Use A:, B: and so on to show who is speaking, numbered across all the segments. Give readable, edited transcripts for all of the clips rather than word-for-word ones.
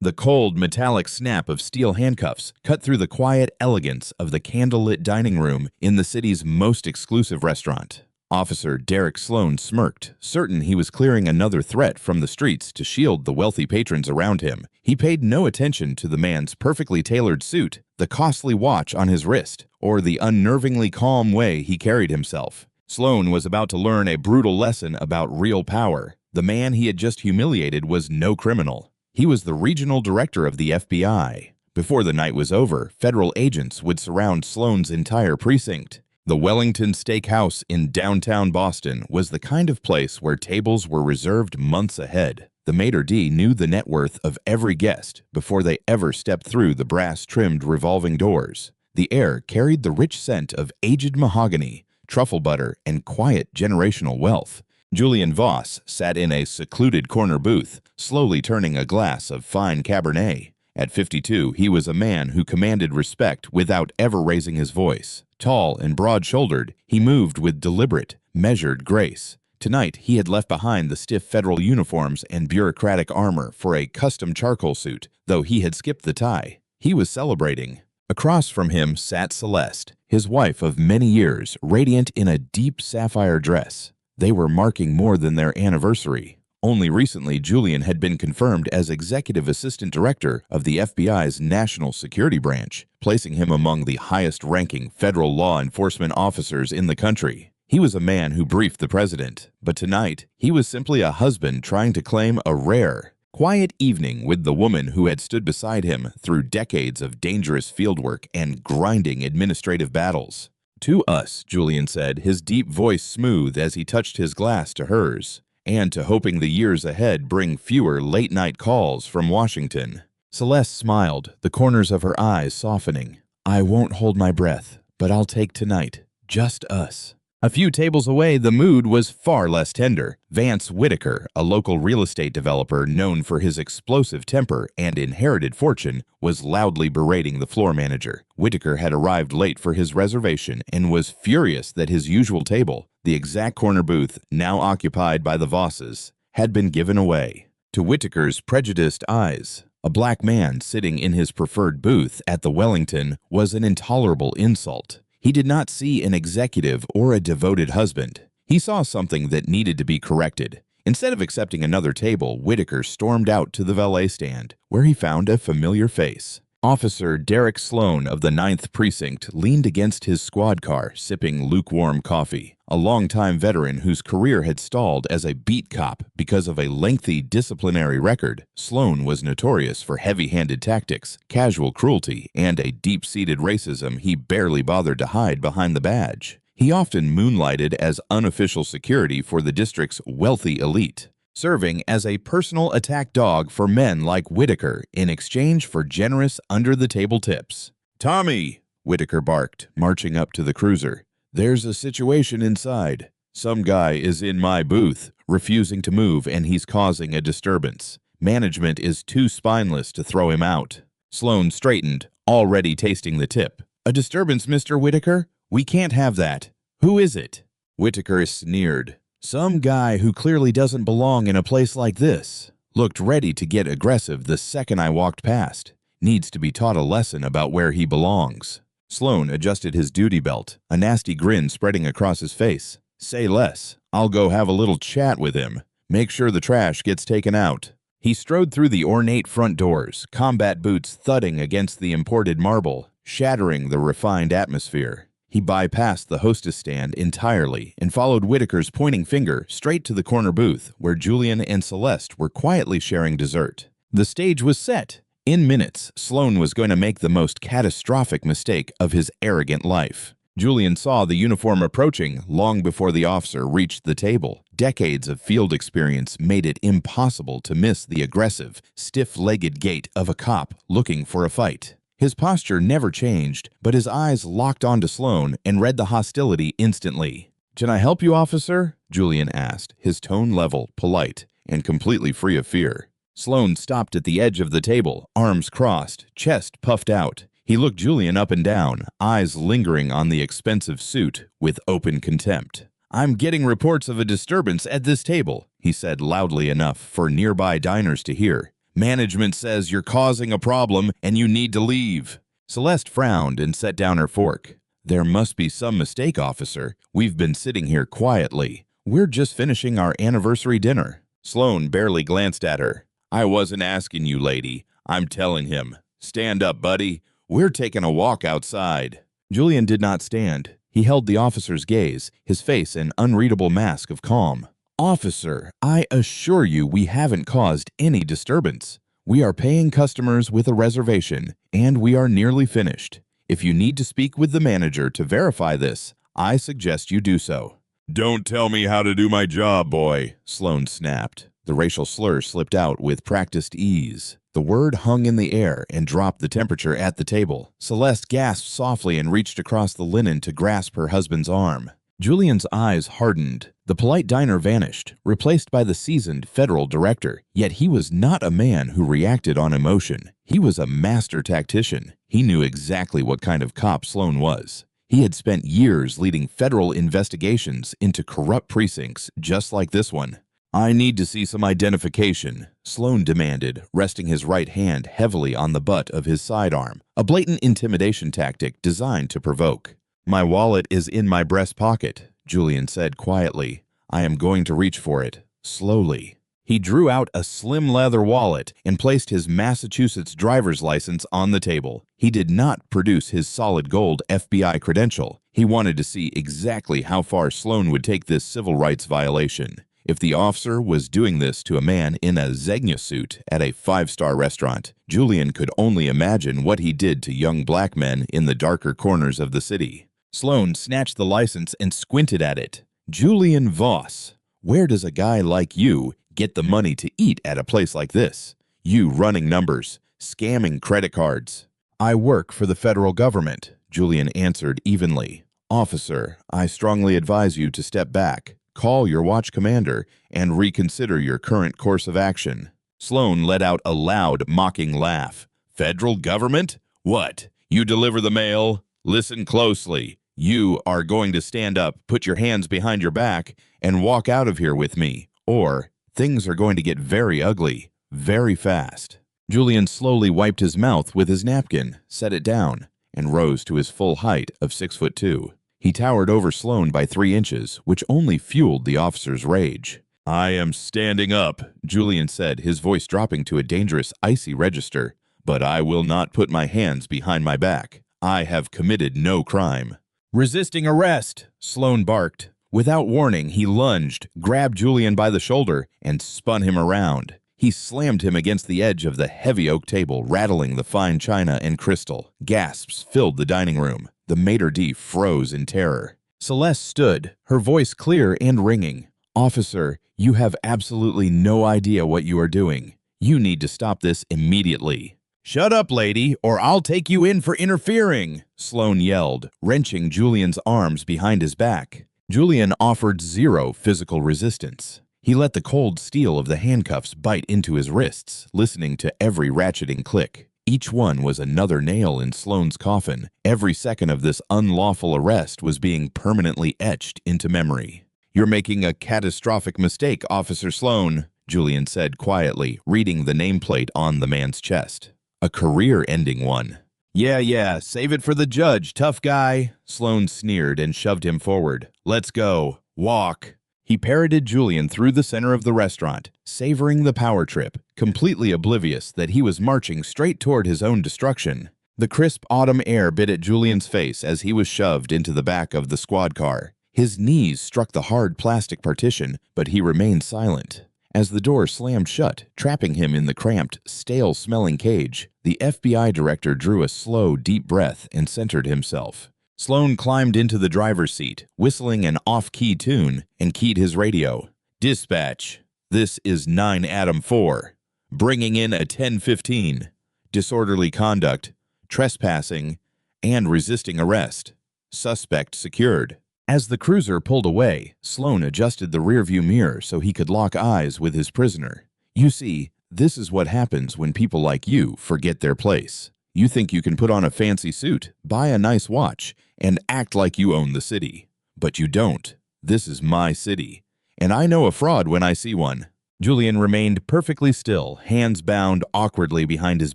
A: The cold, metallic snap of steel handcuffs cut through the quiet elegance of the candlelit dining room in the city's most exclusive restaurant. Officer Derek Sloan smirked, certain he was clearing another threat from the streets to shield the wealthy patrons around him. He paid no attention to the man's perfectly tailored suit, the costly watch on his wrist, or the unnervingly calm way he carried himself. Sloan was about to learn a brutal lesson about real power. The man he had just humiliated was no criminal. He was the regional director of the FBI. Before the night was over, federal agents would surround Sloan's entire precinct. The Wellington Steakhouse in downtown Boston was the kind of place where tables were reserved months ahead. The maitre d' knew the net worth of every guest before they ever stepped through the brass-trimmed revolving doors. The air carried the rich scent of aged mahogany, truffle butter, and quiet generational wealth. Julian Voss sat in a secluded corner booth, slowly turning a glass of fine Cabernet. At 52, he was a man who commanded respect without ever raising his voice. Tall and broad-shouldered, he moved with deliberate, measured grace. Tonight, he had left behind the stiff federal uniforms and bureaucratic armor for a custom charcoal suit, though he had skipped the tie. He was celebrating. Across from him sat Celeste, his wife of many years, radiant in a deep sapphire dress. They were marking more than their anniversary. Only recently, Julian had been confirmed as Executive Assistant Director of the FBI's National Security Branch, placing him among the highest-ranking federal law enforcement officers in the country. He was a man who briefed the president, but tonight, he was simply a husband trying to claim a rare, quiet evening with the woman who had stood beside him through decades of dangerous fieldwork and grinding administrative battles. "To us," Julian said, his deep voice smooth as he touched his glass to hers. "And to hoping the years ahead bring fewer late-night calls from Washington." Celeste smiled, the corners of her eyes softening. "I won't hold my breath, but I'll take tonight. Just us." A few tables away, the mood was far less tender. Vance Whitaker, a local real estate developer known for his explosive temper and inherited fortune, was loudly berating the floor manager. Whitaker had arrived late for his reservation and was furious that his usual table, the exact corner booth now occupied by the Vosses, had been given away. To Whitaker's prejudiced eyes, a black man sitting in his preferred booth at the Wellington was an intolerable insult. He did not see an executive or a devoted husband. He saw something that needed to be corrected. Instead of accepting another table, Whitaker stormed out to the valet stand, where he found a familiar face. Officer Derek Sloan of the 9th Precinct leaned against his squad car, sipping lukewarm coffee. A longtime veteran whose career had stalled as a beat cop because of a lengthy disciplinary record, Sloan was notorious for heavy-handed tactics, casual cruelty, and a deep-seated racism he barely bothered to hide behind the badge. He often moonlighted as unofficial security for the district's wealthy elite, serving as a personal attack dog for men like Whitaker in exchange for generous under-the-table tips. "Tommy," Whitaker barked, marching up to the cruiser. "There's a situation inside. Some guy is in my booth, refusing to move, and he's causing a disturbance. Management is too spineless to throw him out." Sloan straightened, already tasting the tip. "A disturbance, Mr. Whitaker? We can't have that. Who is it?" Whitaker sneered. "Some guy who clearly doesn't belong in a place like this. Looked ready to get aggressive the second I walked past. Needs to be taught a lesson about where he belongs." Sloan adjusted his duty belt, a nasty grin spreading across his face. "Say less. I'll go have a little chat with him. Make sure the trash gets taken out." He strode through the ornate front doors, combat boots thudding against the imported marble, shattering the refined atmosphere. He bypassed the hostess stand entirely and followed Whitaker's pointing finger straight to the corner booth where Julian and Celeste were quietly sharing dessert. The stage was set. In minutes, Sloan was going to make the most catastrophic mistake of his arrogant life. Julian saw the uniform approaching long before the officer reached the table. Decades of field experience made it impossible to miss the aggressive, stiff-legged gait of a cop looking for a fight. His posture never changed, but his eyes locked onto Sloan and read the hostility instantly. "Can I help you, officer?" Julian asked, his tone level, polite, and completely free of fear. Sloan stopped at the edge of the table, arms crossed, chest puffed out. He looked Julian up and down, eyes lingering on the expensive suit with open contempt. "I'm getting reports of a disturbance at this table," he said loudly enough for nearby diners to hear. Management says you're causing a problem and you need to leave." Celeste frowned and set down her fork. "There must be some mistake, officer. We've been sitting here quietly. We're just finishing our anniversary dinner." Sloan barely glanced at her. "I wasn't asking you, lady. I'm telling him. Stand up, buddy. We're taking a walk outside." Julian did not stand. He held the officer's gaze, his face an unreadable mask of calm. "Officer, I assure you we haven't caused any disturbance. We are paying customers with a reservation, and we are nearly finished. If you need to speak with the manager to verify this, I suggest you do so." "Don't tell me how to do my job, boy," Sloan snapped. The racial slur slipped out with practiced ease. The word hung in the air and dropped the temperature at the table. Celeste gasped softly and reached across the linen to grasp her husband's arm. Julian's eyes hardened. The polite diner vanished, replaced by the seasoned federal director. Yet he was not a man who reacted on emotion. He was a master tactician. He knew exactly what kind of cop Sloan was. He had spent years leading federal investigations into corrupt precincts just like this one. "I need to see some identification," Sloan demanded, resting his right hand heavily on the butt of his sidearm, a blatant intimidation tactic designed to provoke. "My wallet is in my breast pocket," Julian said quietly. "I am going to reach for it, slowly." He drew out a slim leather wallet and placed his Massachusetts driver's license on the table. He did not produce his solid gold FBI credential. He wanted to see exactly how far Sloan would take this civil rights violation. If the officer was doing this to a man in a Zegna suit at a five-star restaurant, Julian could only imagine what he did to young black men in the darker corners of the city. Sloan snatched the license and squinted at it. "Julian Voss, where does a guy like you get the money to eat at a place like this? You running numbers, scamming credit cards." "I work for the federal government," Julian answered evenly. "Officer, I strongly advise you to step back. Call your watch commander and reconsider your current course of action." Sloan let out a loud, mocking laugh. "Federal government? What? You deliver the mail? Listen closely. You are going to stand up, put your hands behind your back, and walk out of here with me, or things are going to get very ugly, very fast." Julian slowly wiped his mouth with his napkin, set it down, and rose to his full height of 6'2". He towered over Sloan by 3 inches, which only fueled the officer's rage. "I am standing up," Julian said, his voice dropping to a dangerous, icy register. "But I will not put my hands behind my back. I have committed no crime." "Resisting arrest," Sloan barked. Without warning, he lunged, grabbed Julian by the shoulder, and spun him around. He slammed him against the edge of the heavy oak table, rattling the fine china and crystal. Gasps filled the dining room. The maitre d' froze in terror. Celeste stood, her voice clear and ringing. "Officer, you have absolutely no idea what you are doing. You need to stop this immediately." "Shut up, lady, or I'll take you in for interfering," Sloan yelled, wrenching Julian's arms behind his back. Julian offered zero physical resistance. He let the cold steel of the handcuffs bite into his wrists, listening to every ratcheting click. Each one was another nail in Sloan's coffin. Every second of this unlawful arrest was being permanently etched into memory. "You're making a catastrophic mistake, Officer Sloan," Julian said quietly, reading the nameplate on the man's chest. "A career-ending one." Yeah, save it for the judge, tough guy," Sloan sneered and shoved him forward. "Let's go. Walk." He parroted Julian through the center of the restaurant, savoring the power trip, completely oblivious that he was marching straight toward his own destruction. The crisp autumn air bit at Julian's face as he was shoved into the back of the squad car. His knees struck the hard plastic partition, but he remained silent. As the door slammed shut, trapping him in the cramped, stale-smelling cage, the FBI director drew a slow, deep breath and centered himself. Sloan climbed into the driver's seat, whistling an off-key tune, and keyed his radio. "Dispatch, this is 9 Adam 4. Bringing in a 1015. Disorderly conduct, trespassing, and resisting arrest. Suspect secured." As the cruiser pulled away, Sloan adjusted the rearview mirror so he could lock eyes with his prisoner. "You see, this is what happens when people like you forget their place. You think you can put on a fancy suit, buy a nice watch, and act like you own the city. But you don't. This is my city. And I know a fraud when I see one. Julian remained perfectly still, hands bound awkwardly behind his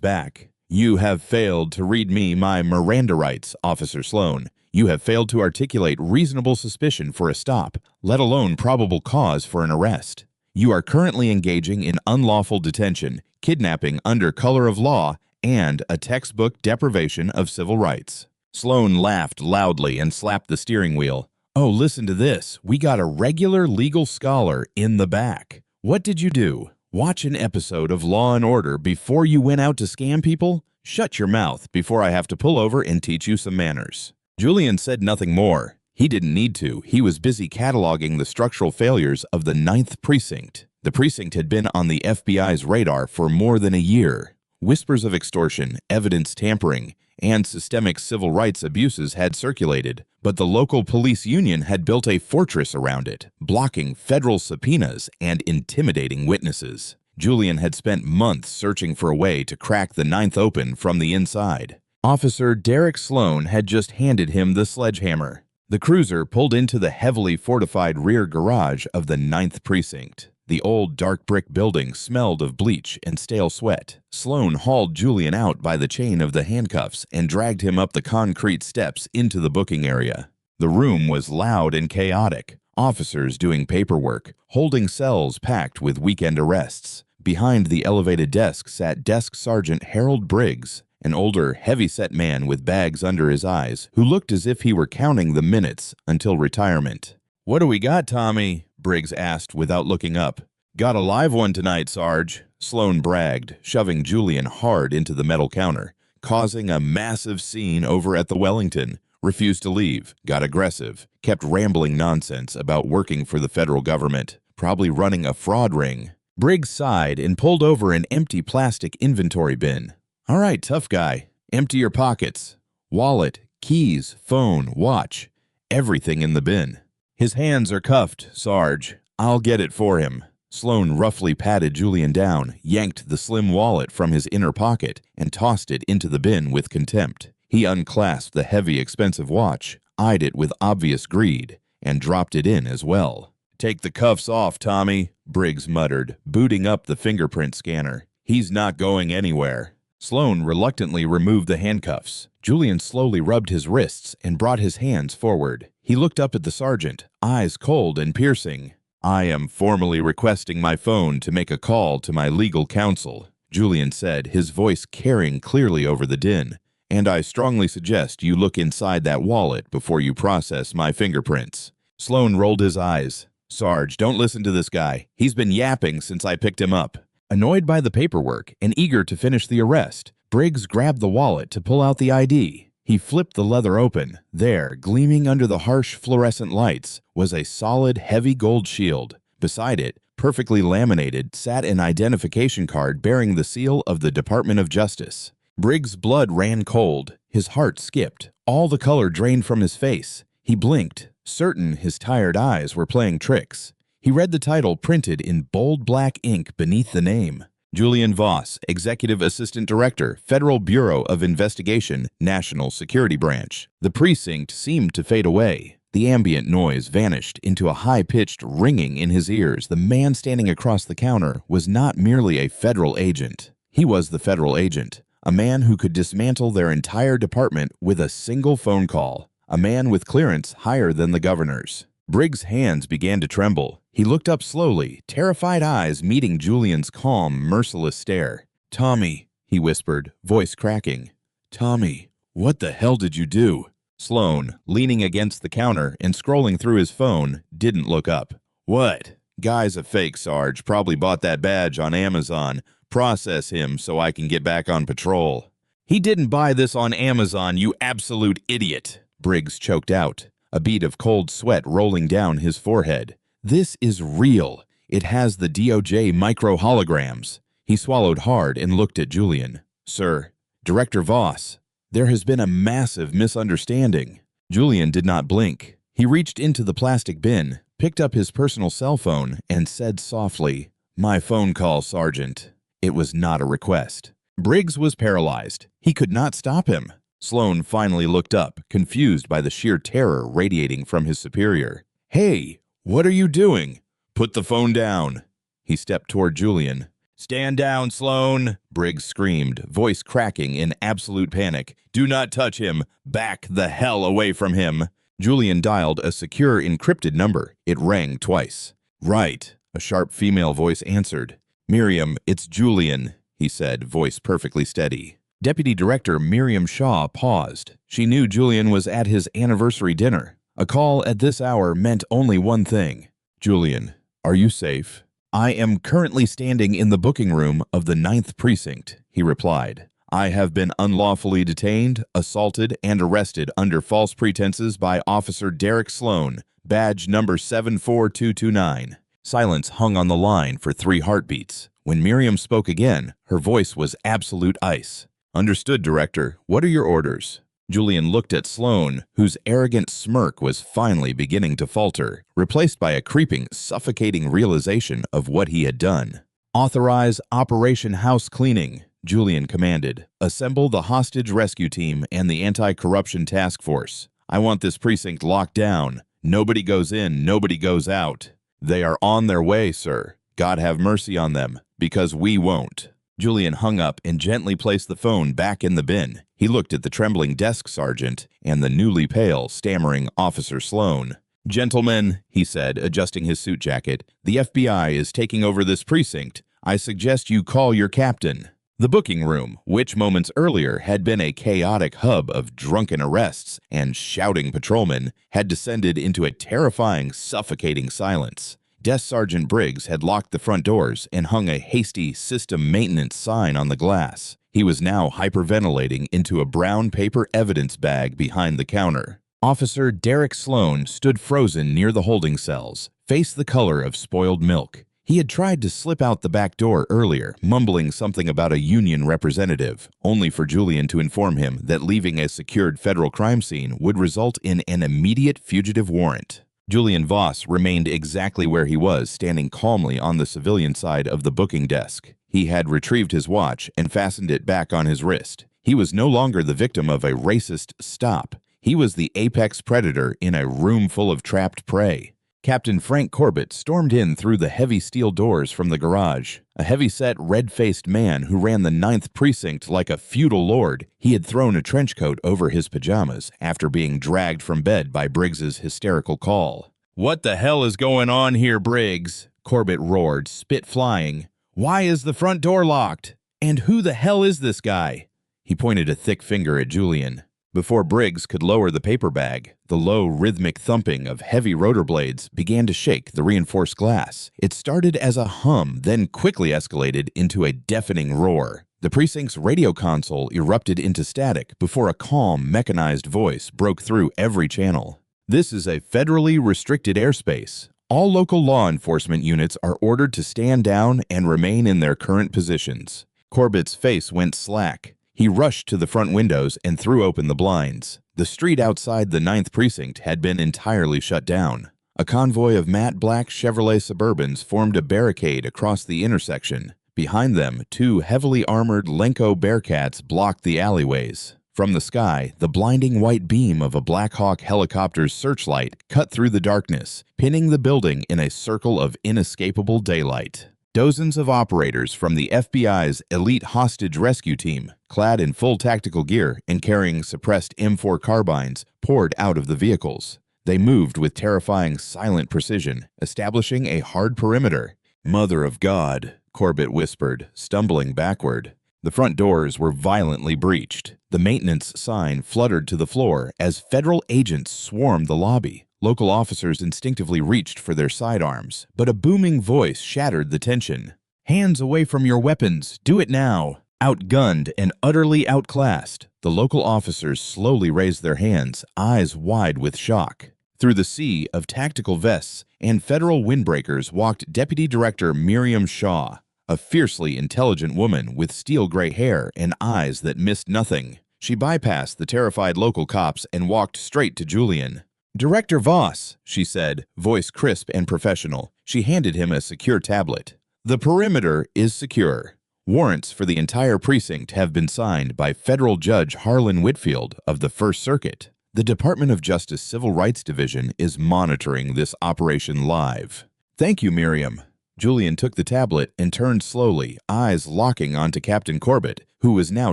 A: back. "You have failed to read me my Miranda rights, Officer Sloan. You have failed to articulate reasonable suspicion for a stop, let alone probable cause for an arrest. You are currently engaging in unlawful detention, kidnapping under color of law, and a textbook deprivation of civil rights." Sloan laughed loudly and slapped the steering wheel. "Oh, listen to this. We got a regular legal scholar in the back. What did you do? Watch an episode of Law and Order before you went out to scam people? Shut your mouth before I have to pull over and teach you some manners." Julian said nothing more. He didn't need to. He was busy cataloging the structural failures of the 9th Precinct. The precinct had been on the FBI's radar for more than a year. Whispers of extortion, evidence tampering, and systemic civil rights abuses had circulated, but the local police union had built a fortress around it, blocking federal subpoenas and intimidating witnesses. Julian had spent months searching for a way to crack the 9th open from the inside. Officer Derek Sloan had just handed him the sledgehammer. The cruiser pulled into the heavily fortified rear garage of the 9th Precinct. The old dark brick building smelled of bleach and stale sweat. Sloan hauled Julian out by the chain of the handcuffs and dragged him up the concrete steps into the booking area. The room was loud and chaotic. Officers doing paperwork, holding cells packed with weekend arrests. Behind the elevated desk sat Desk Sergeant Harold Briggs, an older, heavy-set man with bags under his eyes, who looked as if he were counting the minutes until retirement. "What do we got, Tommy?" Briggs asked without looking up. "Got a live one tonight, Sarge," Sloan bragged, shoving Julian hard into the metal counter, causing a massive scene over at the Wellington. Refused to leave, got aggressive, kept rambling nonsense about working for the federal government, probably running a fraud ring. Briggs sighed and pulled over an empty plastic inventory bin. "All right, tough guy. Empty your pockets. Wallet, keys, phone, watch. Everything in the bin." "His hands are cuffed, Sarge. I'll get it for him." Sloan roughly patted Julian down, yanked the slim wallet from his inner pocket, and tossed it into the bin with contempt. He unclasped the heavy, expensive watch, eyed it with obvious greed, and dropped it in as well. "Take the cuffs off, Tommy," Briggs muttered, booting up the fingerprint scanner. "He's not going anywhere." Sloan reluctantly removed the handcuffs. Julian slowly rubbed his wrists and brought his hands forward. He looked up at the sergeant, eyes cold and piercing. "I am formally requesting my phone to make a call to my legal counsel," Julian said, his voice carrying clearly over the din. "And I strongly suggest you look inside that wallet before you process my fingerprints." Sloan rolled his eyes. "Sarge, don't listen to this guy. He's been yapping since I picked him up." Annoyed by the paperwork and eager to finish the arrest, Briggs grabbed the wallet to pull out the ID. He flipped the leather open. There, gleaming under the harsh fluorescent lights, was a solid, heavy gold shield. Beside it, perfectly laminated, sat an identification card bearing the seal of the Department of Justice. Briggs' blood ran cold. His heart skipped. All the color drained from his face. He blinked, certain his tired eyes were playing tricks. He read the title printed in bold black ink beneath the name. Julian Voss, Executive Assistant Director, Federal Bureau of Investigation, National Security Branch. The precinct seemed to fade away. The ambient noise vanished into a high-pitched ringing in his ears. The man standing across the counter was not merely a federal agent. He was the federal agent, a man who could dismantle their entire department with a single phone call, a man with clearance higher than the governor's. Briggs' hands began to tremble. He looked up slowly, terrified eyes meeting Julian's calm, merciless stare. "Tommy," he whispered, voice cracking. "Tommy, what the hell did you do?" Sloan, leaning against the counter and scrolling through his phone, didn't look up. "What? Guy's a fake, Sarge. Probably bought that badge on Amazon. Process him so I can get back on patrol." "He didn't buy this on Amazon, you absolute idiot," Briggs choked out, a bead of cold sweat rolling down his forehead. "This is real. It has the DOJ micro-holograms." He swallowed hard and looked at Julian. "Sir, Director Voss, there has been a massive misunderstanding." Julian did not blink. He reached into the plastic bin, picked up his personal cell phone, and said softly, "My phone call, Sergeant." It was not a request. Briggs was paralyzed. He could not stop him. Sloan finally looked up, confused by the sheer terror radiating from his superior. "Hey, what are you doing?" "Put the phone down." He stepped toward Julian. "Stand down, Sloan," Briggs screamed, voice cracking in absolute panic. "Do not touch him. Back the hell away from him." Julian dialed a secure encrypted number. It rang twice. "Right," a sharp female voice answered. "Miriam, it's Julian," he said, voice perfectly steady. Deputy Director Miriam Shaw paused. She knew Julian was at his anniversary dinner. A call at this hour meant only one thing. "Julian, are you safe?" "I am currently standing in the booking room of the 9th Precinct," he replied. "I have been unlawfully detained, assaulted, and arrested under false pretenses by Officer Derek Sloan, badge number 74229. Silence hung on the line for 3 heartbeats. When Miriam spoke again, her voice was absolute ice. "Understood, Director. What are your orders?" Julian looked at Sloan, whose arrogant smirk was finally beginning to falter, replaced by a creeping, suffocating realization of what he had done. "Authorize Operation House Cleaning," Julian commanded. "Assemble the hostage rescue team and the anti-corruption task force. I want this precinct locked down. Nobody goes in, nobody goes out." "They are on their way, sir. God have mercy on them, because we won't." Julian hung up and gently placed the phone back in the bin. He looked at the trembling desk sergeant and the newly pale, stammering Officer Sloan. "Gentlemen," he said, adjusting his suit jacket, "the FBI is taking over this precinct. I suggest you call your captain." The booking room, which moments earlier had been a chaotic hub of drunken arrests and shouting patrolmen, had descended into a terrifying, suffocating silence. Desk Sergeant Briggs had locked the front doors and hung a hasty system maintenance sign on the glass. He was now hyperventilating into a brown paper evidence bag behind the counter. Officer Derek Sloan stood frozen near the holding cells, face the color of spoiled milk. He had tried to slip out the back door earlier, mumbling something about a union representative, only for Julian to inform him that leaving a secured federal crime scene would result in an immediate fugitive warrant. Julian Voss remained exactly where he was, standing calmly on the civilian side of the booking desk. He had retrieved his watch and fastened it back on his wrist. He was no longer the victim of a racist stop. He was the apex predator in a room full of trapped prey. Captain Frank Corbett stormed in through the heavy steel doors from the garage. A heavy-set, red-faced man who ran the 9th Precinct like a feudal lord. He had thrown a trench coat over his pajamas after being dragged from bed by Briggs's hysterical call. "What the hell is going on here, Briggs?" Corbett roared, spit flying. "Why is the front door locked? And who the hell is this guy?" He pointed a thick finger at Julian. Before Briggs could lower the paper bag, the low, rhythmic thumping of heavy rotor blades began to shake the reinforced glass. It started as a hum, then quickly escalated into a deafening roar. The precinct's radio console erupted into static before a calm, mechanized voice broke through every channel. "This is a federally restricted airspace. All local law enforcement units are ordered to stand down and remain in their current positions." Corbett's face went slack. He rushed to the front windows and threw open the blinds. The street outside the 9th Precinct had been entirely shut down. A convoy of matte black Chevrolet Suburbans formed a barricade across the intersection. Behind them, 2 heavily armored Lenco Bearcats blocked the alleyways. From the sky, the blinding white beam of a Black Hawk helicopter's searchlight cut through the darkness, pinning the building in a circle of inescapable daylight. Dozens of operators from the FBI's elite hostage rescue team, clad in full tactical gear and carrying suppressed M4 carbines, poured out of the vehicles. They moved with terrifying silent precision, establishing a hard perimeter. "Mother of God," Corbett whispered, stumbling backward. The front doors were violently breached. The maintenance sign fluttered to the floor as federal agents swarmed the lobby. Local officers instinctively reached for their sidearms, but a booming voice shattered the tension. "Hands away from your weapons! Do it now!" Outgunned and utterly outclassed, the local officers slowly raised their hands, eyes wide with shock. Through the sea of tactical vests and federal windbreakers walked Deputy Director Miriam Shaw, a fiercely intelligent woman with steel-gray hair and eyes that missed nothing. She bypassed the terrified local cops and walked straight to Julian. "Director Voss," she said, voice crisp and professional. She handed him a secure tablet. "The perimeter is secure. Warrants for the entire precinct have been signed by Federal Judge Harlan Whitfield of the First Circuit. The Department of Justice Civil Rights Division is monitoring this operation live." "Thank you, Miriam." Julian took the tablet and turned slowly, eyes locking onto Captain Corbett, who was now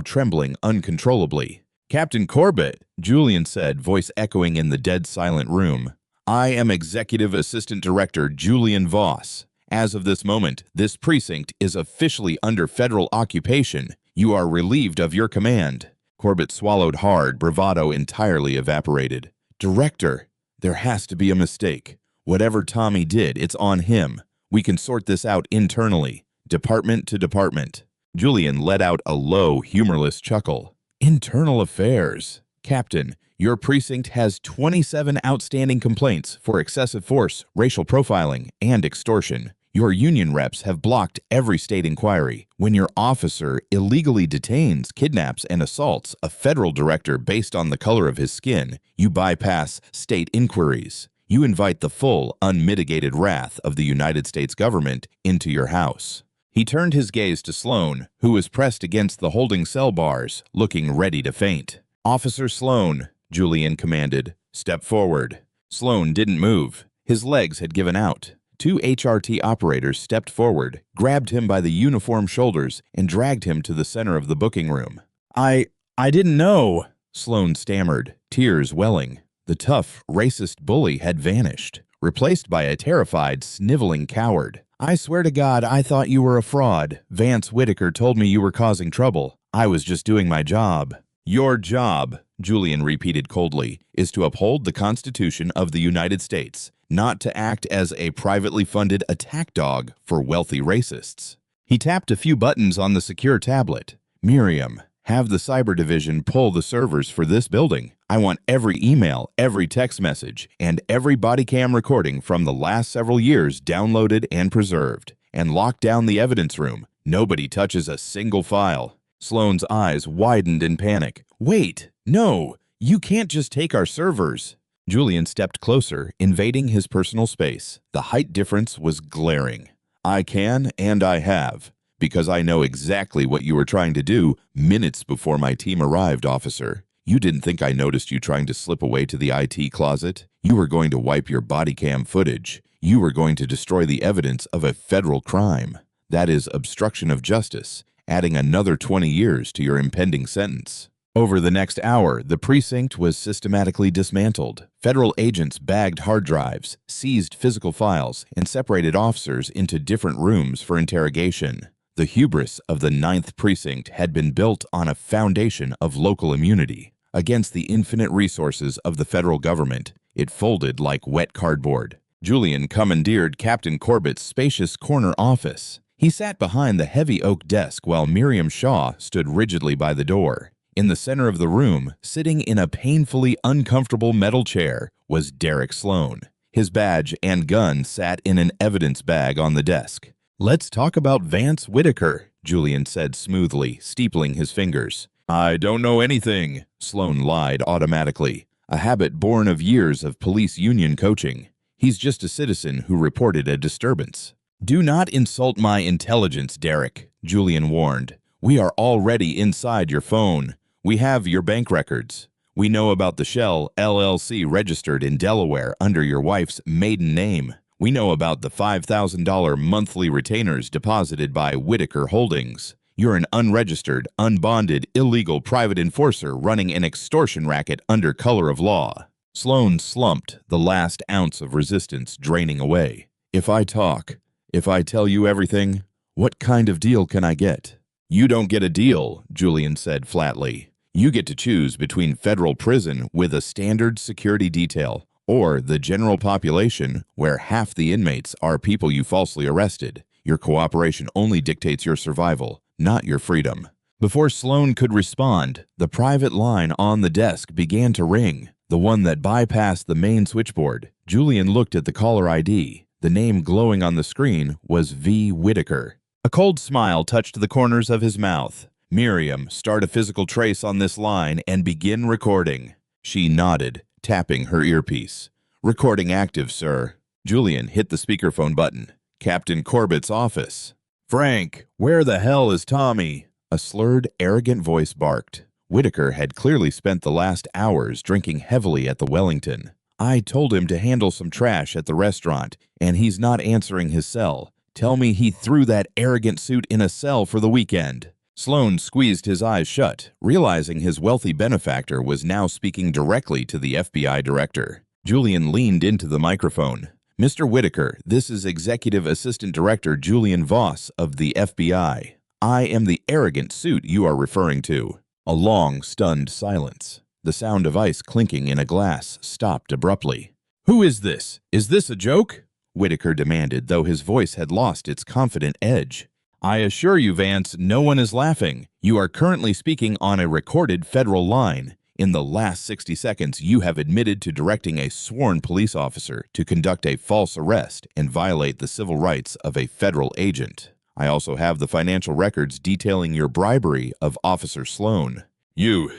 A: trembling uncontrollably. "Captain Corbett," Julian said, voice echoing in the dead silent room. "I am Executive Assistant Director Julian Voss. As of this moment, this precinct is officially under federal occupation. You are relieved of your command." Corbett swallowed hard, bravado entirely evaporated. "Director, there has to be a mistake. Whatever Tommy did, it's on him. We can sort this out internally, department to department." Julian let out a low, humorless chuckle. "Internal affairs. Captain, your precinct has 27 outstanding complaints for excessive force, racial profiling, and extortion. Your union reps have blocked every state inquiry. When your officer illegally detains, kidnaps, and assaults a federal director based on the color of his skin, you bypass state inquiries. You invite the full, unmitigated wrath of the United States government into your house." He turned his gaze to Sloan, who was pressed against the holding cell bars, looking ready to faint. "Officer Sloan," Julian commanded, "step forward." Sloan didn't move. His legs had given out. Two HRT operators stepped forward, grabbed him by the uniform shoulders, and dragged him to the center of the booking room. I didn't know," Sloan stammered, tears welling. The tough, racist bully had vanished, replaced by a terrified, sniveling coward. "I swear to God, I thought you were a fraud. Vance Whitaker told me you were causing trouble. I was just doing my job." "Your job," Julian repeated coldly, "is to uphold the Constitution of the United States, not to act as a privately funded attack dog for wealthy racists." He tapped a few buttons on the secure tablet. "Miriam, have the cyber division pull the servers for this building. I want every email, every text message, and every body cam recording from the last several years downloaded and preserved. And lock down the evidence room. Nobody touches a single file." Sloan's eyes widened in panic. "Wait, no, you can't just take our servers." Julian stepped closer, invading his personal space. The height difference was glaring. "I can, and I have, because I know exactly what you were trying to do minutes before my team arrived, officer. You didn't think I noticed you trying to slip away to the IT closet? You were going to wipe your body cam footage. You were going to destroy the evidence of a federal crime. That is obstruction of justice, adding another 20 years to your impending sentence." Over the next hour, the precinct was systematically dismantled. Federal agents bagged hard drives, seized physical files, and separated officers into different rooms for interrogation. The hubris of the 9th Precinct had been built on a foundation of local immunity. Against the infinite resources of the federal government, it folded like wet cardboard. Julian commandeered Captain Corbett's spacious corner office. He sat behind the heavy oak desk while Miriam Shaw stood rigidly by the door. In the center of the room, sitting in a painfully uncomfortable metal chair, was Derek Sloan. His badge and gun sat in an evidence bag on the desk. "Let's talk about Vance Whitaker," Julian said smoothly, steepling his fingers. "I don't know anything," Sloan lied automatically, a habit born of years of police union coaching. "He's just a citizen who reported a disturbance." "Do not insult my intelligence, Derek," Julian warned. "We are already inside your phone. We have your bank records. We know about the Shell LLC registered in Delaware under your wife's maiden name. We know about the $5,000 monthly retainers deposited by Whitaker Holdings. You're an unregistered, unbonded, illegal private enforcer running an extortion racket under color of law." Sloan slumped, the last ounce of resistance draining away. If I tell you everything, what kind of deal can I get?" "You don't get a deal," Julian said flatly. "You get to choose between federal prison with a standard security detail or the general population where half the inmates are people you falsely arrested. Your cooperation only dictates your survival, not your freedom." Before Sloan could respond, the private line on the desk began to ring, the one that bypassed the main switchboard. Julian looked at the caller ID. The name glowing on the screen was V. Whitaker. A cold smile touched the corners of his mouth. "Miriam, start a physical trace on this line and begin recording." She nodded, tapping her earpiece. "Recording active, sir." Julian hit the speakerphone button. "Captain Corbett's office." "Frank, where the hell is Tommy?" A slurred, arrogant voice barked. Whitaker had clearly spent the last hours drinking heavily at the Wellington. "I told him to handle some trash at the restaurant, and he's not answering his cell. Tell me he threw that arrogant suit in a cell for the weekend." Sloan squeezed his eyes shut, realizing his wealthy benefactor was now speaking directly to the FBI director. Julian leaned into the microphone. "Mr. Whitaker, this is Executive Assistant Director Julian Voss of the FBI. I am the arrogant suit you are referring to." A long, stunned silence. The sound of ice clinking in a glass stopped abruptly. "Who is this? Is this a joke?" Whitaker demanded, though his voice had lost its confident edge. "I assure you, Vance, no one is laughing. You are currently speaking on a recorded federal line. In the last 60 seconds, you have admitted to directing a sworn police officer to conduct a false arrest and violate the civil rights of a federal agent. I also have the financial records detailing your bribery of Officer Sloan." You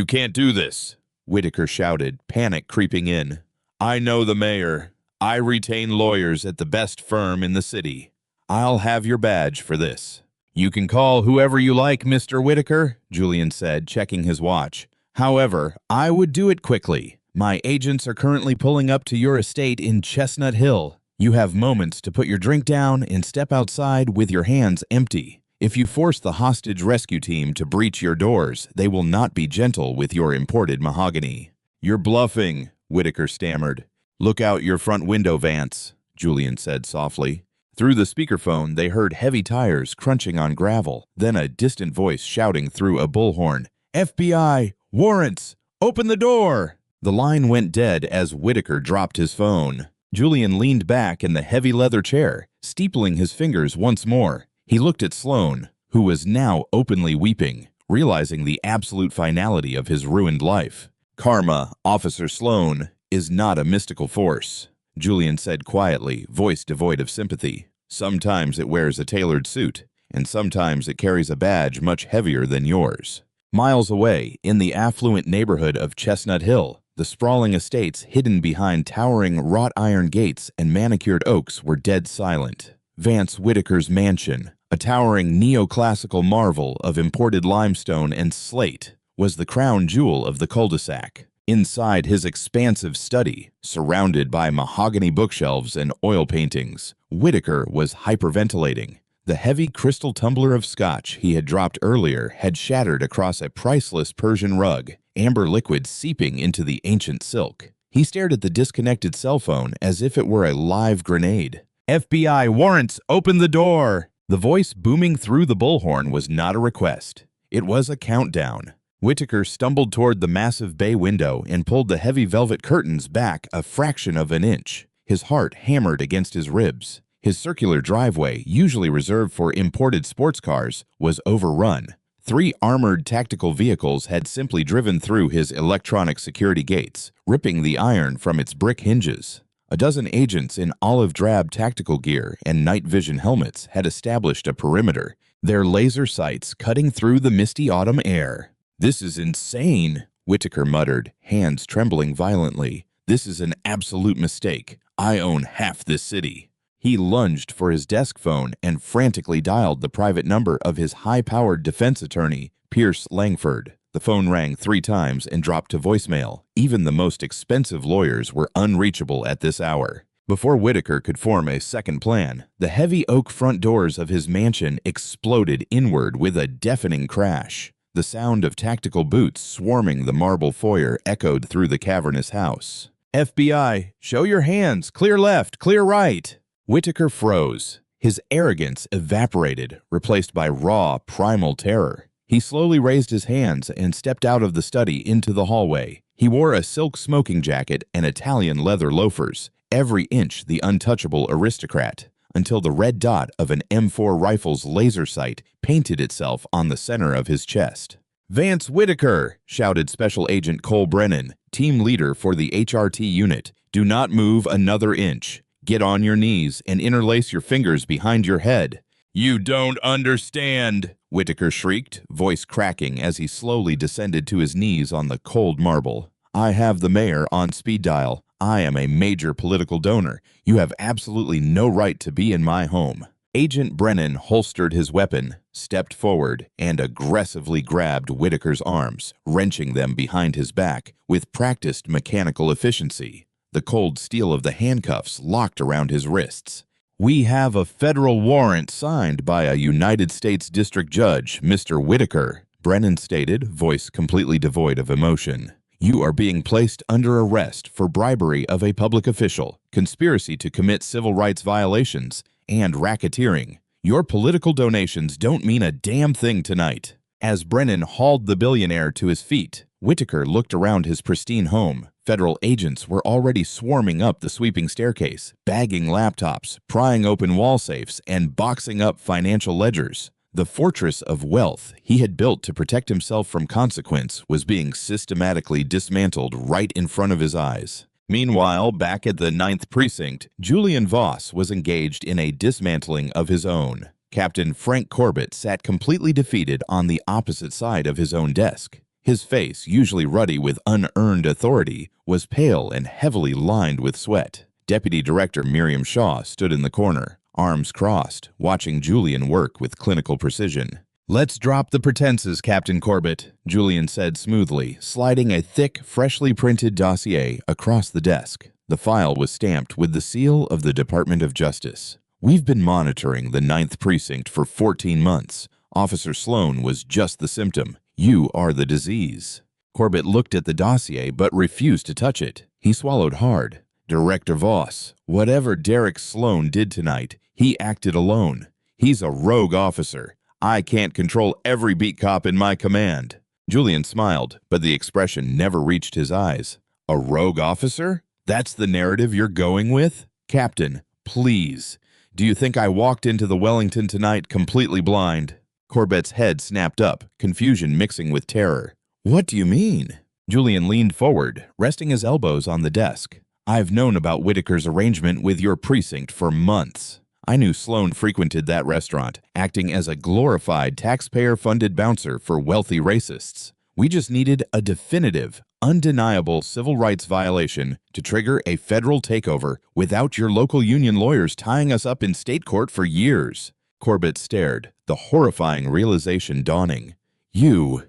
A: can't do this," Whitaker shouted, panic creeping in. "I know the mayor. I retain lawyers at the best firm in the city. I'll have your badge for this." "You can call whoever you like, Mr. Whitaker," Julian said, checking his watch. "However, I would do it quickly. My agents are currently pulling up to your estate in Chestnut Hill. You have moments to put your drink down and step outside with your hands empty. If you force the hostage rescue team to breach your doors, they will not be gentle with your imported mahogany." "You're bluffing," Whitaker stammered. "Look out your front window, Vance," Julian said softly. Through the speakerphone, they heard heavy tires crunching on gravel, then a distant voice shouting through a bullhorn, "FBI! Warrants! Open the door!" The line went dead as Whitaker dropped his phone. Julian leaned back in the heavy leather chair, steepling his fingers once more. He looked at Sloan, who was now openly weeping, realizing the absolute finality of his ruined life. "Karma, Officer Sloan, is not a mystical force," Julian said quietly, voice devoid of sympathy. "Sometimes it wears a tailored suit, and sometimes it carries a badge much heavier than yours." Miles away, in the affluent neighborhood of Chestnut Hill, the sprawling estates hidden behind towering wrought iron gates and manicured oaks were dead silent. Vance Whitaker's mansion, a towering neoclassical marvel of imported limestone and slate, was the crown jewel of the cul-de-sac. Inside his expansive study, surrounded by mahogany bookshelves and oil paintings, Whitaker was hyperventilating. The heavy crystal tumbler of scotch he had dropped earlier had shattered across a priceless Persian rug, amber liquid seeping into the ancient silk. He stared at the disconnected cell phone as if it were a live grenade. "FBI warrants! Open the door!" The voice booming through the bullhorn was not a request. It was a countdown. Whitaker stumbled toward the massive bay window and pulled the heavy velvet curtains back a fraction of an inch. His heart hammered against his ribs. His circular driveway, usually reserved for imported sports cars, was overrun. 3 armored tactical vehicles had simply driven through his electronic security gates, ripping the iron from its brick hinges. A dozen agents in olive drab tactical gear and night vision helmets had established a perimeter, their laser sights cutting through the misty autumn air. "This is insane," Whitaker muttered, hands trembling violently. "This is an absolute mistake. I own half this city." He lunged for his desk phone and frantically dialed the private number of his high-powered defense attorney, Pierce Langford. The phone rang 3 times and dropped to voicemail. Even the most expensive lawyers were unreachable at this hour. Before Whitaker could form a second plan, the heavy oak front doors of his mansion exploded inward with a deafening crash. The sound of tactical boots swarming the marble foyer echoed through the cavernous house. "FBI, show your hands, clear left, clear right." Whitaker froze. His arrogance evaporated, replaced by raw, primal terror. He slowly raised his hands and stepped out of the study into the hallway. He wore a silk smoking jacket and Italian leather loafers, every inch the untouchable aristocrat, until the red dot of an M4 rifle's laser sight painted itself on the center of his chest. "Vance Whitaker!" shouted Special Agent Cole Brennan, team leader for the HRT unit. "Do not move another inch. Get on your knees and interlace your fingers behind your head." "You don't understand," Whitaker shrieked, voice cracking as he slowly descended to his knees on the cold marble. "I have the mayor on speed dial. I am a major political donor. You have absolutely no right to be in my home." Agent Brennan holstered his weapon, stepped forward, and aggressively grabbed Whitaker's arms, wrenching them behind his back with practiced mechanical efficiency. The cold steel of the handcuffs locked around his wrists. We have a federal warrant signed by a United States District Judge, Mr. Whitaker, Brennan stated, voice completely devoid of emotion. You are being placed under arrest for bribery of a public official, conspiracy to commit civil rights violations, and racketeering. Your political donations don't mean a damn thing tonight. As Brennan hauled the billionaire to his feet, Whitaker looked around his pristine home. Federal agents were already swarming up the sweeping staircase, bagging laptops, prying open wall safes, and boxing up financial ledgers. The fortress of wealth he had built to protect himself from consequence was being systematically dismantled right in front of his eyes. Meanwhile, back at the 9th Precinct, Julian Voss was engaged in a dismantling of his own. Captain Frank Corbett sat completely defeated on the opposite side of his own desk. His face, usually ruddy with unearned authority, was pale and heavily lined with sweat. Deputy Director Miriam Shaw stood in the corner, arms crossed, watching Julian work with clinical precision. "Let's drop the pretenses, Captain Corbett," Julian said smoothly, sliding a thick, freshly printed dossier across the desk. The file was stamped with the seal of the Department of Justice. "We've been monitoring the 9th Precinct for 14 months. Officer Sloan was just the symptom. You are the disease." Corbett looked at the dossier but refused to touch it. He swallowed hard. "Director Voss, whatever Derek Sloan did tonight, he acted alone. He's a rogue officer. I can't control every beat cop in my command." Julian smiled, but the expression never reached his eyes. "A rogue officer? That's the narrative you're going with? Captain, please. Do you think I walked into the Wellington tonight completely blind?" Corbett's head snapped up, confusion mixing with terror. "What do you mean?" Julian leaned forward, resting his elbows on the desk. "I've known about Whitaker's arrangement with your precinct for months. I knew Sloan frequented that restaurant, acting as a glorified taxpayer-funded bouncer for wealthy racists. We just needed a definitive, undeniable civil rights violation to trigger a federal takeover without your local union lawyers tying us up in state court for years." Corbett stared, the horrifying realization dawning. You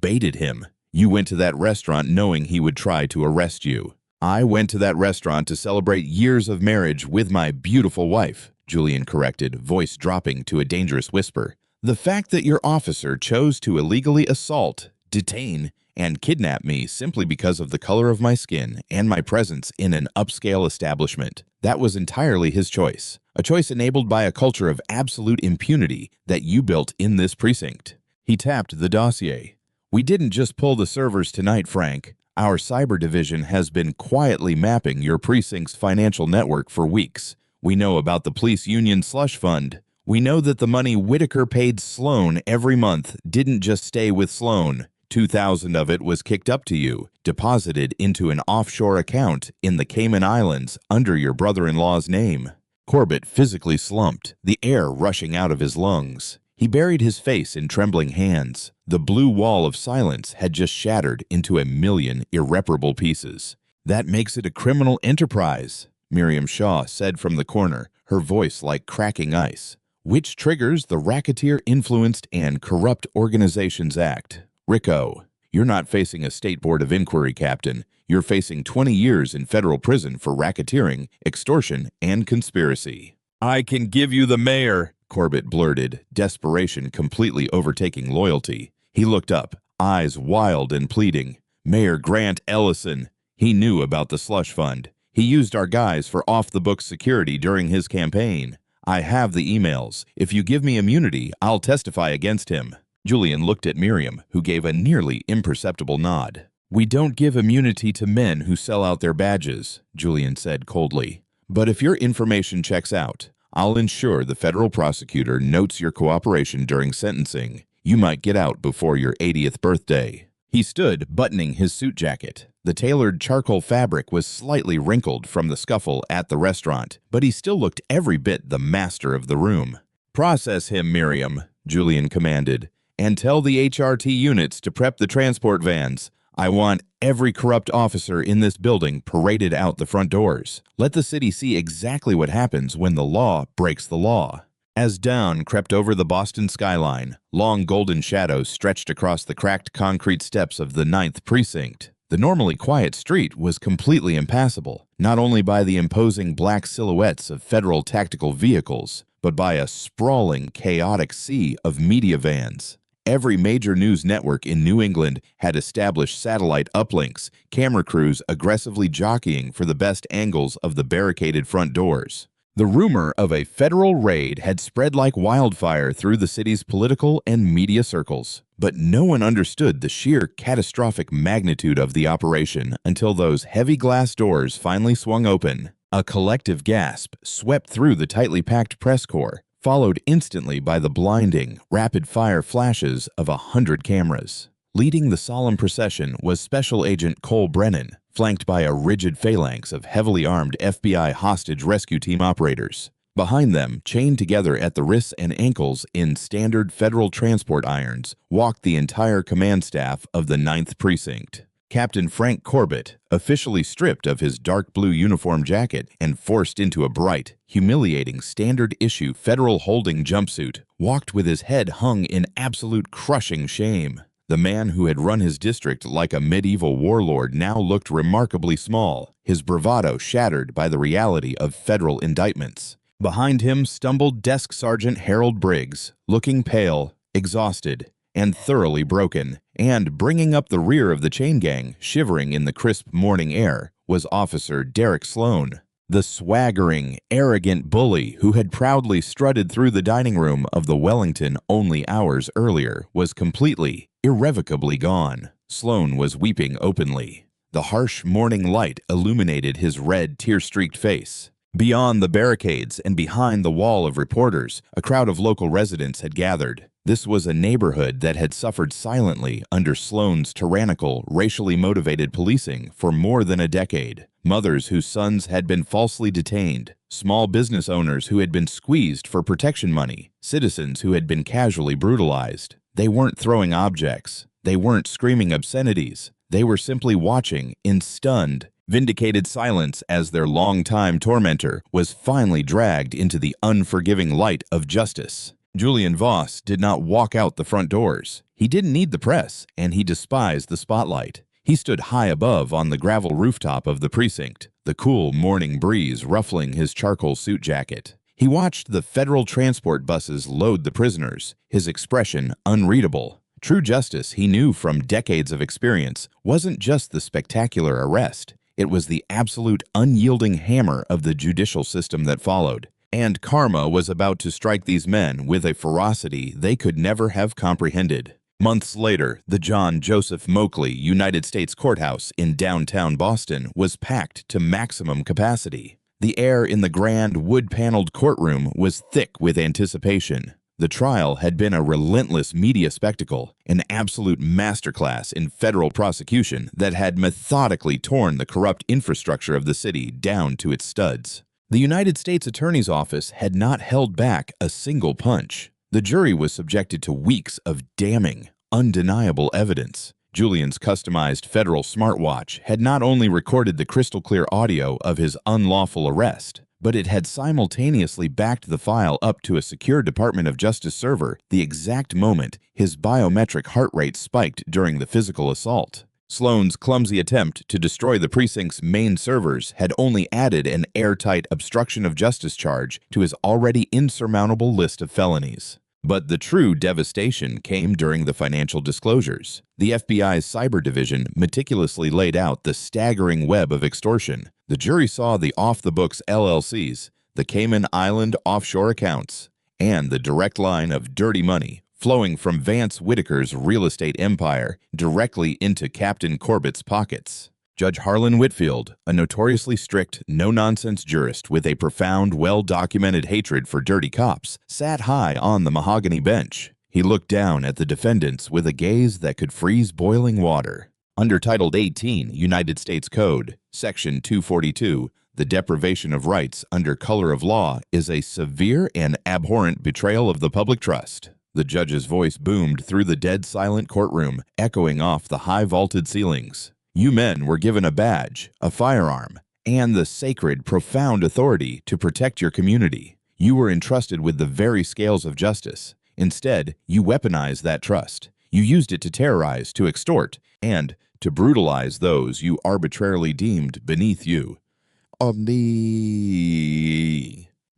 A: baited him. You went to that restaurant knowing he would try to arrest you." "I went to that restaurant to celebrate years of marriage with my beautiful wife," Julian corrected, voice dropping to a dangerous whisper. "The fact that your officer chose to illegally assault, detain, and kidnap me simply because of the color of my skin and my presence in an upscale establishment, that was entirely his choice. A choice enabled by a culture of absolute impunity that you built in this precinct." He tapped the dossier. "We didn't just pull the servers tonight, Frank. Our cyber division has been quietly mapping your precinct's financial network for weeks. We know about the police union slush fund. We know that the money Whitaker paid Sloan every month didn't just stay with Sloan. 2,000 of it was kicked up to you, deposited into an offshore account in the Cayman Islands under your brother-in-law's name." Corbett physically slumped, the air rushing out of his lungs. He buried his face in trembling hands. The blue wall of silence had just shattered into a million irreparable pieces. "That makes it a criminal enterprise," Miriam Shaw said from the corner, her voice like cracking ice, "which triggers the Racketeer-Influenced and Corrupt Organizations Act. Rico, you're not facing a state board of inquiry, Captain. You're facing 20 years in federal prison for racketeering, extortion, and conspiracy." "I can give you the mayor," Corbett blurted, desperation completely overtaking loyalty. He looked up, eyes wild and pleading. "Mayor Grant Ellison. He knew about the slush fund. He used our guys for off-the-books security during his campaign. I have the emails. If you give me immunity, I'll testify against him." Julian looked at Miriam, who gave a nearly imperceptible nod. "We don't give immunity to men who sell out their badges," Julian said coldly. "But if your information checks out, I'll ensure the federal prosecutor notes your cooperation during sentencing. You might get out before your 80th birthday." He stood, buttoning his suit jacket. The tailored charcoal fabric was slightly wrinkled from the scuffle at the restaurant, but he still looked every bit the master of the room. "Process him, Miriam," Julian commanded, "and tell the HRT units to prep the transport vans. I want every corrupt officer in this building paraded out the front doors. Let the city see exactly what happens when the law breaks the law." As dawn crept over the Boston skyline, long golden shadows stretched across the cracked concrete steps of the 9th Precinct. The normally quiet street was completely impassable. not only by the imposing black silhouettes of federal tactical vehicles, but by a sprawling, chaotic sea of media vans. Every major news network in New England had established satellite uplinks, camera crews aggressively jockeying for the best angles of the barricaded front doors. The rumor of a federal raid had spread like wildfire through the city's political and media circles, but no one understood the sheer catastrophic magnitude of the operation until those heavy glass doors finally swung open. A collective gasp swept through the tightly packed press corps, followed instantly by the blinding, rapid-fire flashes of 100 cameras. Leading the solemn procession was Special Agent Cole Brennan, flanked by a rigid phalanx of heavily armed FBI hostage rescue team operators. Behind them, chained together at the wrists and ankles in standard federal transport irons, walked the entire command staff of the 9th Precinct. Captain Frank Corbett, officially stripped of his dark blue uniform jacket and forced into a bright, humiliating standard-issue federal holding jumpsuit, walked with his head hung in absolute crushing shame. The man who had run his district like a medieval warlord now looked remarkably small, his bravado shattered by the reality of federal indictments. Behind him stumbled Desk Sergeant Harold Briggs, looking pale, exhausted, and thoroughly broken, and bringing up the rear of the chain gang, shivering in the crisp morning air, was Officer Derek Sloan. The swaggering, arrogant bully who had proudly strutted through the dining room of the Wellington only hours earlier was completely, irrevocably gone. Sloan was weeping openly. The harsh morning light illuminated his red, tear-streaked face. Beyond the barricades and behind the wall of reporters, a crowd of local residents had gathered. This was a neighborhood that had suffered silently under Sloan's tyrannical, racially motivated policing for more than a decade. Mothers whose sons had been falsely detained, small business owners who had been squeezed for protection money, citizens who had been casually brutalized. They weren't throwing objects. They weren't screaming obscenities. They were simply watching in stunned, vindicated silence as their longtime tormentor was finally dragged into the unforgiving light of justice. Julian Voss did not walk out the front doors. He didn't need the press, and he despised the spotlight. He stood high above on the gravel rooftop of the precinct, the cool morning breeze ruffling his charcoal suit jacket. He watched the federal transport buses load the prisoners, his expression unreadable. True justice, he knew from decades of experience, wasn't just the spectacular arrest. It was the absolute unyielding hammer of the judicial system that followed. And karma was about to strike these men with a ferocity they could never have comprehended. Months later, the John Joseph Moakley United States Courthouse in downtown Boston was packed to maximum capacity. The air in the grand, wood-paneled courtroom was thick with anticipation. The trial had been a relentless media spectacle, an absolute masterclass in federal prosecution that had methodically torn the corrupt infrastructure of the city down to its studs. The United States Attorney's Office had not held back a single punch. The jury was subjected to weeks of damning, undeniable evidence. Julian's customized federal smartwatch had not only recorded the crystal-clear audio of his unlawful arrest, but it had simultaneously backed the file up to a secure Department of Justice server the exact moment his biometric heart rate spiked during the physical assault. Sloan's clumsy attempt to destroy the precinct's main servers had only added an airtight obstruction of justice charge to his already insurmountable list of felonies. But the true devastation came during the financial disclosures. The FBI's cyber division meticulously laid out the staggering web of extortion. The jury saw the off-the-books LLCs, the Cayman Island offshore accounts, and the direct line of dirty money flowing from Vance Whitaker's real estate empire directly into Captain Corbett's pockets. Judge Harlan Whitfield, a notoriously strict, no-nonsense jurist with a profound, well-documented hatred for dirty cops, sat high on the mahogany bench. He looked down at the defendants with a gaze that could freeze boiling water. Under Title 18, United States Code, Section 242, the deprivation of rights under color of law is a severe and abhorrent betrayal of the public trust. The judge's voice boomed through the dead-silent courtroom, echoing off the high-vaulted ceilings. You men were given a badge, a firearm, and the sacred, profound authority to protect your community. You were entrusted with the very scales of justice. Instead, you weaponized that trust. You used it to terrorize, to extort, and to brutalize those you arbitrarily deemed beneath you.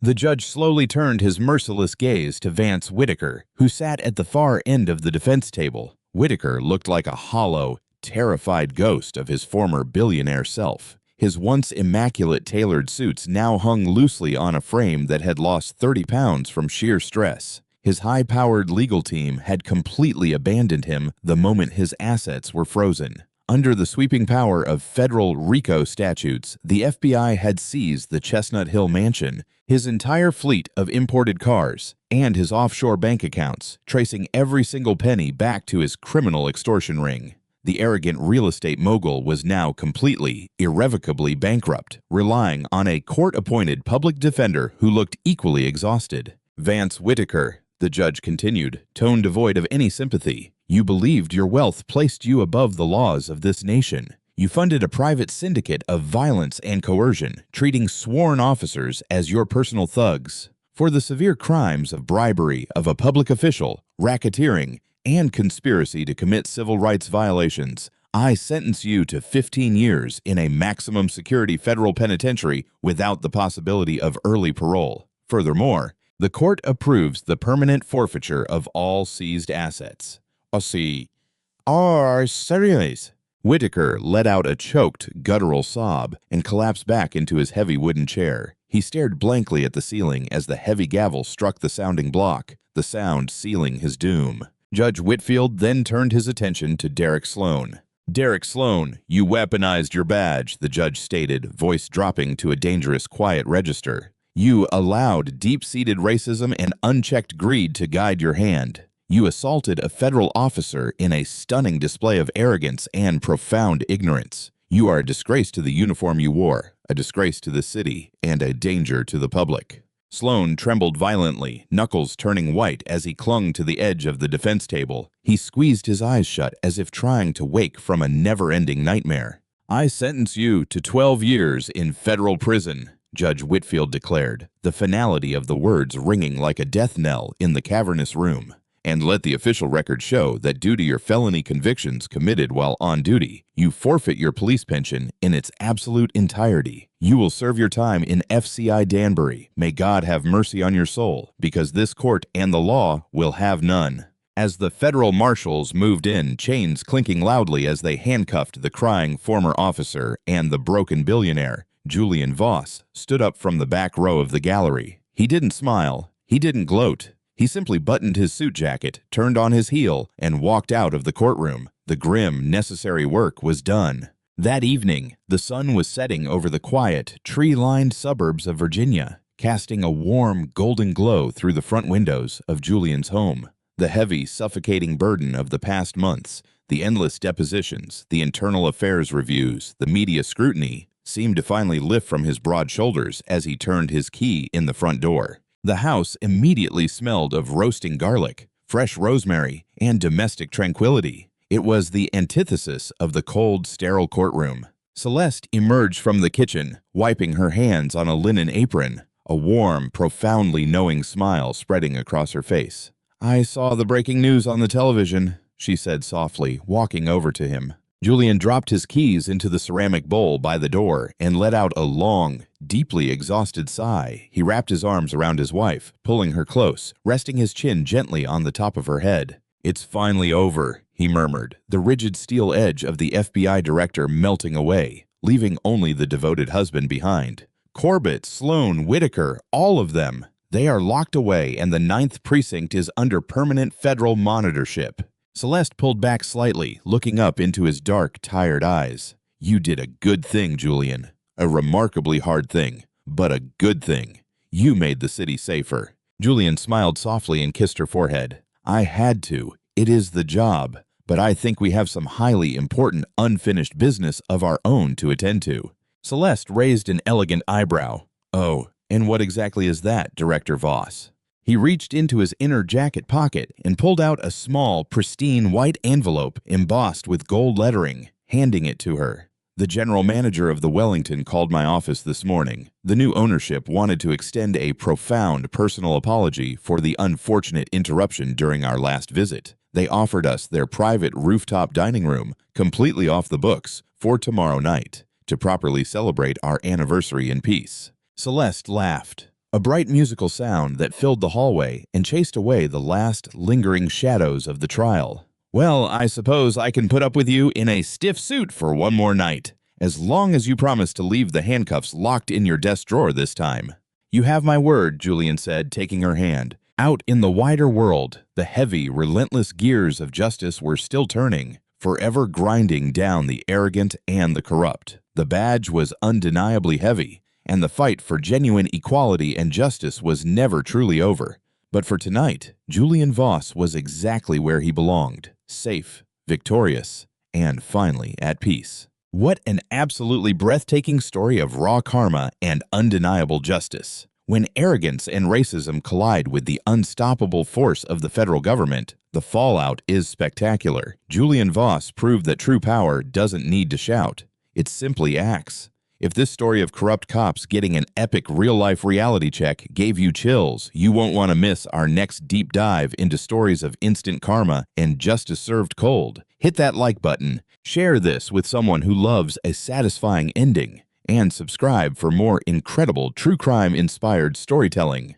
A: The judge slowly turned his merciless gaze to Vance Whitaker, who sat at the far end of the defense table. Whitaker looked like a hollow, terrified ghost of his former billionaire self. His once immaculate tailored suits now hung loosely on a frame that had lost 30 pounds from sheer stress. His high-powered legal team had completely abandoned him the moment his assets were frozen. Under the sweeping power of federal RICO statutes, the FBI had seized the Chestnut Hill mansion, his entire fleet of imported cars, and his offshore bank accounts, tracing every single penny back to his criminal extortion ring. The arrogant real estate mogul was now completely, irrevocably bankrupt, relying on a court-appointed public defender who looked equally exhausted. Vance Whitaker, the judge continued, tone devoid of any sympathy. You believed your wealth placed you above the laws of this nation. You funded a private syndicate of violence and coercion, treating sworn officers as your personal thugs. For the severe crimes of bribery of a public official, racketeering, and conspiracy to commit civil rights violations, I sentence you to 15 years in a maximum security federal penitentiary without the possibility of early parole. Furthermore, the court approves the permanent forfeiture of all seized assets. Serious? Whitaker let out a choked, guttural sob and collapsed back into his heavy wooden chair. He stared blankly at the ceiling as the heavy gavel struck the sounding block, the sound sealing his doom. Judge Whitfield then turned his attention to Derek Sloan. Derek Sloan, you weaponized your badge, the judge stated, voice dropping to a dangerous quiet register. You allowed deep-seated racism and unchecked greed to guide your hand. You assaulted a federal officer in a stunning display of arrogance and profound ignorance. You are a disgrace to the uniform you wore, a disgrace to the city, and a danger to the public. Sloan trembled violently, knuckles turning white as he clung to the edge of the defense table. He squeezed his eyes shut as if trying to wake from a never-ending nightmare. I sentence you to 12 years in federal prison, Judge Whitfield declared, the finality of the words ringing like a death knell in the cavernous room. And let the official record show that due to your felony convictions committed while on duty, you forfeit your police pension in its absolute entirety. You will serve your time in FCI Danbury. May God have mercy on your soul, because this court and the law will have none. As the federal marshals moved in, chains clinking loudly as they handcuffed the crying former officer and the broken billionaire, Julian Voss stood up from the back row of the gallery. He didn't smile. He didn't gloat. He simply buttoned his suit jacket, turned on his heel, and walked out of the courtroom. The grim, necessary work was done. That evening, the sun was setting over the quiet, tree-lined suburbs of Virginia, casting a warm, golden glow through the front windows of Julian's home. The heavy, suffocating burden of the past months, the endless depositions, the internal affairs reviews, the media scrutiny, seemed to finally lift from his broad shoulders as he turned his key in the front door. The house immediately smelled of roasting garlic, fresh rosemary, and domestic tranquility. It was the antithesis of the cold, sterile courtroom. Celeste emerged from the kitchen, wiping her hands on a linen apron, a warm, profoundly knowing smile spreading across her face. I saw the breaking news on the television, she said softly, walking over to him. Julian dropped his keys into the ceramic bowl by the door and let out a long, deeply exhausted sigh. He wrapped his arms around his wife, pulling her close, resting his chin gently on the top of her head. It's finally over, he murmured, the rigid steel edge of the FBI director melting away, leaving only the devoted husband behind. Corbett, Sloan, Whitaker, all of them. They are locked away and the 9th Precinct is under permanent federal monitorship. Celeste pulled back slightly, looking up into his dark, tired eyes. You did a good thing, Julian. A remarkably hard thing, but a good thing. You made the city safer. Julian smiled softly and kissed her forehead. I had to. It is the job. But I think we have some highly important unfinished business of our own to attend to. Celeste raised an elegant eyebrow. Oh, and what exactly is that, Director Voss? He reached into his inner jacket pocket and pulled out a small, pristine white envelope embossed with gold lettering, handing it to her. The general manager of the Wellington called my office this morning. The new ownership wanted to extend a profound personal apology for the unfortunate interruption during our last visit. They offered us their private rooftop dining room, completely off the books, for tomorrow night. to properly celebrate our anniversary in peace." Celeste laughed, a bright musical sound that filled the hallway and chased away the last lingering shadows of the trial. "Well, I suppose I can put up with you in a stiff suit for one more night, as long as you promise to leave the handcuffs locked in your desk drawer this time." "You have my word," Julian said, taking her hand. Out in the wider world, the heavy, relentless gears of justice were still turning, forever grinding down the arrogant and the corrupt. The badge was undeniably heavy, and the fight for genuine equality and justice was never truly over. But for tonight, Julian Voss was exactly where he belonged, safe, victorious, and finally at peace. What an absolutely breathtaking story of raw karma and undeniable justice. When arrogance and racism collide with the unstoppable force of the federal government, the fallout is spectacular. Julian Voss proved that true power doesn't need to shout. It simply acts. If this story of corrupt cops getting an epic real-life reality check gave you chills, you won't want to miss our next deep dive into stories of instant karma and justice served cold. Hit that like button, share this with someone who loves a satisfying ending, and subscribe for more incredible true crime-inspired storytelling.